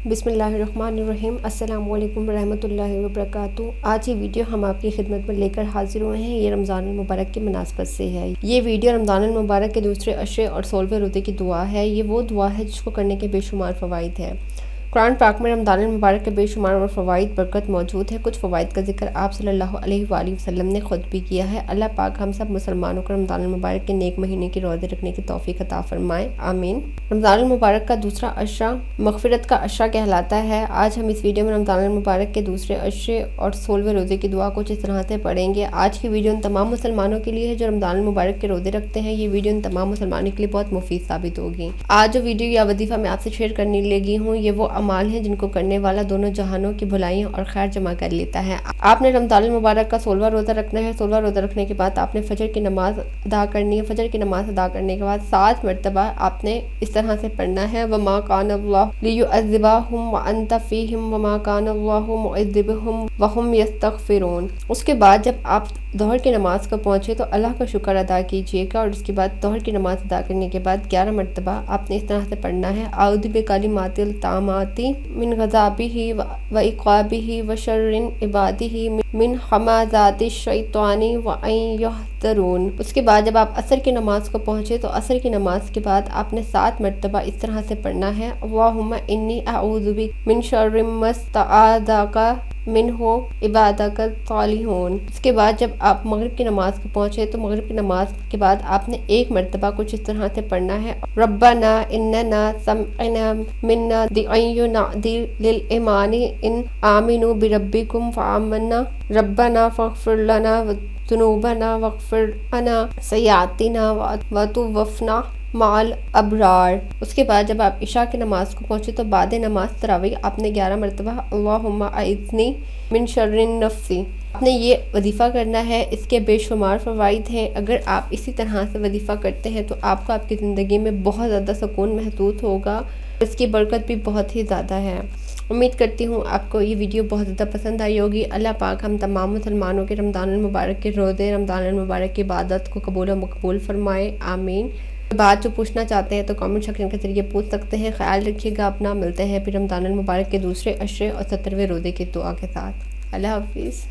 बिस्मिल्लाहिर्रहमानिर्रहीम। अस्सलामु अलैकुम वरहमतुल्लाहि वबरकातुहू। आज ये वीडियो हम आपकी खिदमत में लेकर हाजिर हुए हैं। ये रमज़ान मुबारक की मुनासबत से है। ये वीडियो रमज़ान मुबारक के दूसरे अशरे और 16वें रोज़े की दुआ है। ये वो दुआ है जिसको करने के बेशुमार फ़वाइद हैं। कुरान पाक में रमज़ान मुबारक के बेशुमार और फ़वाइद बरकत मौजूद है। कुछ फ़वाइद का जिक्र आप सल्लल्लाहु अलैहि वसल्लम ने ख़ुद भी किया है। अल्लाह पाक हम सब मुसलमानों को रमज़ान मुबारक के नेक महीने की रोज़े रखने की तौफ़ीक़ अता फ़रमाए, आमीन। रमज़ान मुबारक का दूसरा अशरा मग़फ़िरत का अशरा कहलाता है। आज हम इस वीडियो में रमज़ान मुबारक के दूसरे अशरे और 16वें रोज़े की दुआ कुछ इस तरह से पढ़ेंगे। आज की वीडियो उन तमाम मुसलमानों के लिए है जो रमज़ान मुबारक के रोज़े रखते हैं। ये वीडियो उन तमाम मुसलमानों के लिए बहुत मुफीद साबित होगी। आज जो वीडियो या वजीफ़ा मैं आपसे शेयर करने लगी हूँ, ये वो अमाल हैं जिनको करने वाला दोनों जहानों की भलाइयाँ और खैर जमा कर लेता है। आपने रमज़ान मुबारक का 16वां रोज़ा रखना है। 16वां रोज़ा रखने के बाद आपने फजर की नमाज अदा करनी है। फजर की नमाज अदा करने के बाद 7 मरतबा आपने इस तरह से पढ़ना है, वमा कान अल्लाहु लियुअज़्ज़िबहुम व अंत फ़ीहिम वमा कान अल्लाहु मुअज़्ज़िबहुम व हुम यस्तग़फ़िरून। उसके बाद जब आप ज़ोहर की नमाज को पहुँचे तो अल्लाह का शुक्र अदा कीजिएगा और उसके बाद ज़ोहर की नमाज अदा करने के बाद 11 मरतबा आपने इस तरह से पढ़ना है, आउज़ु बिकलिमातिल ताम्माति मिन ग़ज़ाबिही व इक़ाबिही व शर्रि इबादिही मिन हमाज़ातिश शैतानी व अन यहज़रून। उसके बाद जब आप असर की नमाज को पहुँचे तो असर की नमाज के बाद आपने 7 मरतबा इस तरह से पढ़ना है, अल्लाहुम्मा इन्नी अऊज़ु बिक मिन शर्रि मस्तअज़ाका मिन्हु इबादका सालिहून। उसके बाद जब आप मगरिब की नमाज को पहुँचे तो मगरिब की नमाज के बाद आपने 1 मरतबा कुछ इस तरह से पढ़ना है, रब्बना इन्नना समअना मिन्ना दिअयुनादी लिल ईमानी इन आमिनु बिरब्बिकुम फ़आमन्ना रब्बना फ़ग़फ़िर लना ज़ुनूबना वग़फ़िर लना सय्यातिना व तवफ़्फ़ना माल अबरार। उसके बाद जब आप इशा की नमाज को पहुँचे तो बाद नमाज तरावी आपने 11 मरतबा अल्लाहुम्मा अइज़्नी मिन शर्रिन नफ़्सी आपने ये वजीफ़ा करना है। इसके बेशुमार फ़वाइद हैं। अगर आप इसी तरह से वजीफ़ा करते हैं तो आपको आपकी ज़िंदगी में बहुत ज़्यादा सुकून महसूस होगा। इसकी बरकत भी बहुत ही ज़्यादा है। उम्मीद करती हूँ आपको ये वीडियो बहुत ज़्यादा पसंद आई होगी। अल्लाह पाक हम तमाम मुसलमानों के रमज़ान मुबारक के रोज़े, रमज़ान मुबारक की इबादत को कबूल व मकबूल फरमाए, आमीन। बात जो पूछना चाहते हैं तो कमेंट सेक्शन के ज़रिए पूछ सकते हैं। ख्याल रखिएगा अपना। मिलते हैं फिर रमज़ान मुबारक के दूसरे अशरे और 17वें रोज़े की दुआ के साथ। अल्लाह हाफ़िज़।